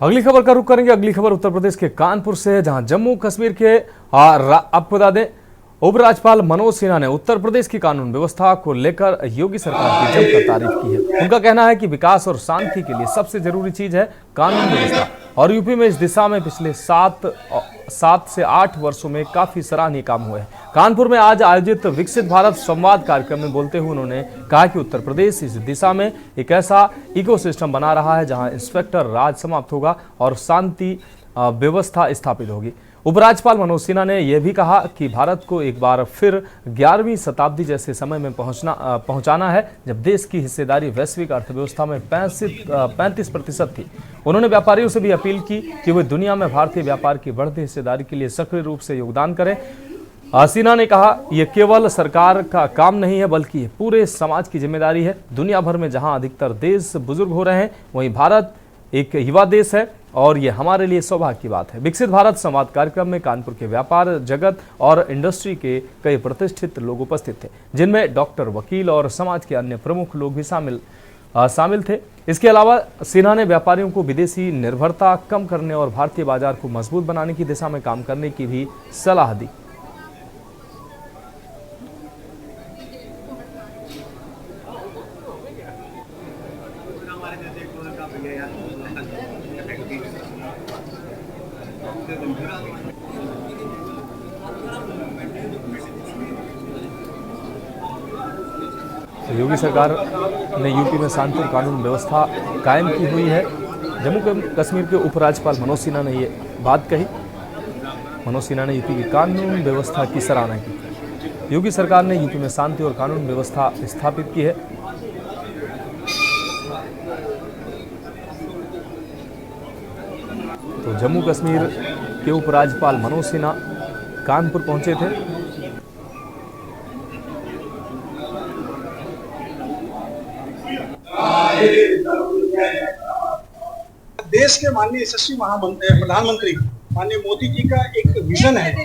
अगली खबर का रुख करेंगे। अगली खबर उत्तर प्रदेश के कानपुर से है, जहां जम्मू कश्मीर के आपको बता दें उपराज्यपाल मनोज सिन्हा ने उत्तर प्रदेश की कानून व्यवस्था को लेकर योगी सरकार की जमकर तारीफ की है। उनका कहना है कि विकास और शांति के लिए सबसे जरूरी चीज है कानून व्यवस्था और यूपी में इस दिशा में पिछले 7 से 8 वर्षों में काफी सराहनीय काम हुए हैं। कानपुर में आज आयोजित विकसित भारत संवाद कार्यक्रम में बोलते हुए उन्होंने कहा कि उत्तर प्रदेश इस दिशा में एक ऐसा इकोसिस्टम बना रहा है जहां इंस्पेक्टर राज समाप्त होगा और शांति व्यवस्था स्थापित होगी। उपराज्यपाल मनोज सिन्हा ने यह भी कहा कि भारत को एक बार फिर 11वीं शताब्दी जैसे समय में पहुंचाना है जब देश की हिस्सेदारी वैश्विक अर्थव्यवस्था में 35% थी। उन्होंने व्यापारियों से भी अपील की कि वे दुनिया में भारतीय व्यापार की बढ़ती हिस्सेदारी के लिए सक्रिय रूप से योगदान करें। सिन्हा ने कहा यह केवल सरकार का काम नहीं है बल्कि ये पूरे समाज की जिम्मेदारी है। दुनिया भर में जहां अधिकतर देश बुजुर्ग हो रहे हैं वहीं भारत एक युवा देश है और ये हमारे लिए सौभाग्य की बात है। विकसित भारत संवाद कार्यक्रम में कानपुर के व्यापार जगत और इंडस्ट्री के कई प्रतिष्ठित लोग उपस्थित थे, जिनमें डॉक्टर, वकील और समाज के अन्य प्रमुख लोग भी शामिल थे। इसके अलावा सिन्हा ने व्यापारियों को विदेशी निर्भरता कम करने और भारतीय बाजार को मजबूत बनाने की दिशा में काम करने की भी सलाह दी। योगी सरकार ने यूपी में शांति और कानून व्यवस्था कायम की हुई है। जम्मू कश्मीर के उपराज्यपाल मनोज सिन्हा ने ये बात कही। मनोज सिन्हा ने यूपी की कानून व्यवस्था की सराहना की। योगी सरकार ने यूपी में शांति और कानून व्यवस्था स्थापित की है। तो जम्मू कश्मीर के उपराज्यपाल मनोज सिन्हा कानपुर पहुंचे थे। देश के माननीय यशस्वी प्रधानमंत्री माननीय मोदी जी का एक विजन है। तो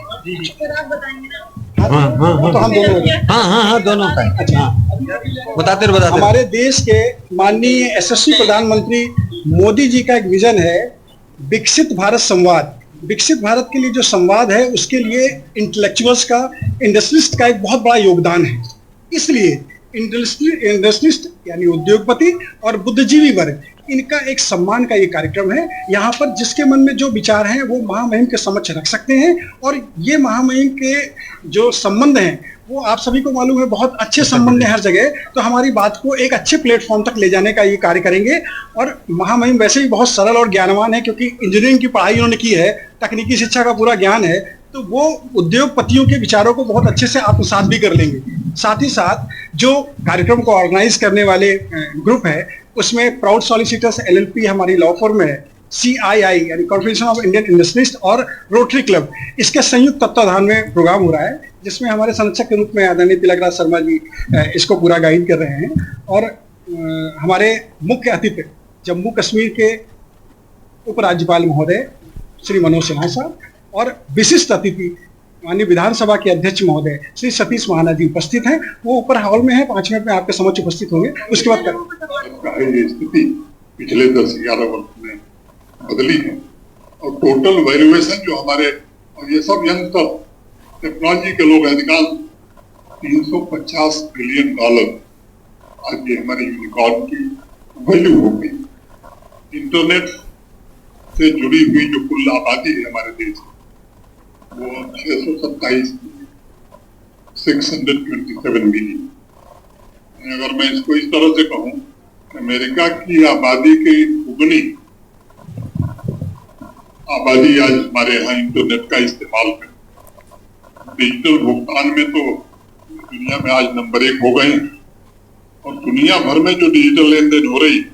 हम दोनों का अच्छा बताते हमारे देश के माननीय यशस्वी प्रधानमंत्री मोदी जी का एक विजन है विकसित भारत संवाद। विकसित भारत के लिए जो संवाद है उसके लिए इंटेलेक्चुअल्स का, इंडस्ट्रिस्ट का एक बहुत बड़ा योगदान है। इसलिए इंडस्ट्रिस्ट यानी उद्योगपति और बुद्धिजीवी वर्ग, इनका एक सम्मान का ये कार्यक्रम है। यहाँ पर जिसके मन में जो विचार हैं वो महामहिम के समक्ष रख सकते हैं और ये महामहिम के जो संबंध हैं वो आप सभी को मालूम है बहुत अच्छे संबंध है हर जगह। तो हमारी बात को एक अच्छे प्लेटफॉर्म तक ले जाने का ये कार्य करेंगे। और महामहिम वैसे भी बहुत सरल और ज्ञानवान है क्योंकि इंजीनियरिंग की पढ़ाई उन्होंने की है, तकनीकी शिक्षा का पूरा ज्ञान है, तो वो उद्योगपतियों के विचारों को बहुत अच्छे से आत्मसात भी कर लेंगे। साथ ही साथ जो कार्यक्रम को ऑर्गेनाइज करने वाले ग्रुप है उसमें प्राउड सॉलिसिटर्स LLP हमारी लॉ फर्म है, CII यानी कॉन्फेडरेशन ऑफ इंडियन इंडस्ट्रिस्ट और रोटरी क्लब, इसके संयुक्त तत्वाधान में प्रोग्राम हो रहा है जिसमें हमारे संरक्षक के रूप में आदरणीय तिलकराज शर्मा जी इसको पूरा गाइड कर रहे हैं। और हमारे मुख्य अतिथि जम्मू कश्मीर के उपराज्यपाल महोदय श्री मनोज सिन्हा साहब और विशिष्ट अतिथि माननीय विधानसभा के अध्यक्ष महोदय श्री सतीश महाना जी उपस्थित हैं। वो ऊपर हॉल में है, 5 मिनट में आपके समक्ष उपस्थित होंगे। उसके बाद ये स्थिति पिछले 10-11 वर्ष में बदली है और टोटल वैल्यूएशन जो हमारे और ये सब यंगस्टर टेक्नोलॉजी के लोग अधिकांश $350 बिलियन आज ये हमारे यूनिकॉर्न की वैल्यू हो गई। इंटरनेट से जुड़ी हुई जो कुल आबादी है हमारे देश वो 627 मिलियन। अगर मैं इसको इस तरह से कहूं कि अमेरिका की आबादी के दुगनी आबादी आज हमारे यहाँ इंटरनेट का इस्तेमाल कर डिजिटल भुगतान में तो दुनिया में आज नंबर 1 हो गए हैं। और दुनिया भर में जो डिजिटल लेन देन हो रही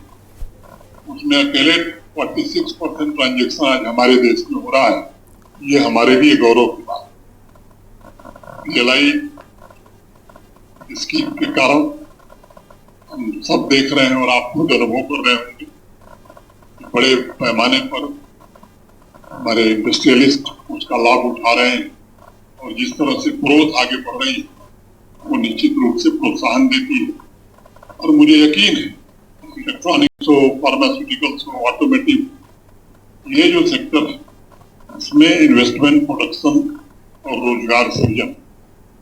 उसमें अकेले 46% ट्रांजेक्शन आज हमारे देश में हो रहा है। ये हमारे लिए गौरव की बात है। PLI स्कीम के कारण हम सब देख रहे हैं और आप खुद अनुभव कर रहे होंगे, बड़े पैमाने पर हमारे इंडस्ट्रियलिस्ट उसका लाभ उठा रहे हैं और जिस तरह से ग्रोथ आगे बढ़ रही है वो निश्चित रूप से प्रोत्साहन देती है। और मुझे यकीन है इलेक्ट्रॉनिक्स हो, फार्मास्यूटिकल्स हो, ऑटोमेटिव ये जो सेक्टर है इसमें इन्वेस्टमेंट, प्रोडक्शन और रोजगार सृजन,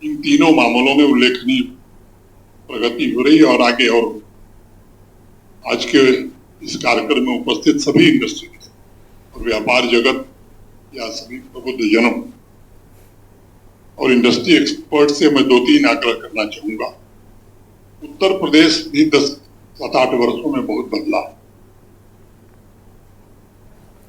इन तीनों मामलों में उल्लेखनीय प्रगति हो रही है और आगे और आज के इस कार्यक्रम में उपस्थित सभी इंडस्ट्री और व्यापार जगत या सभी प्रबुद्ध जनों और इंडस्ट्री एक्सपर्ट से मैं 2-3 आग्रह करना चाहूंगा। उत्तर प्रदेश भी 10-7-8 वर्षों में बहुत बदला है।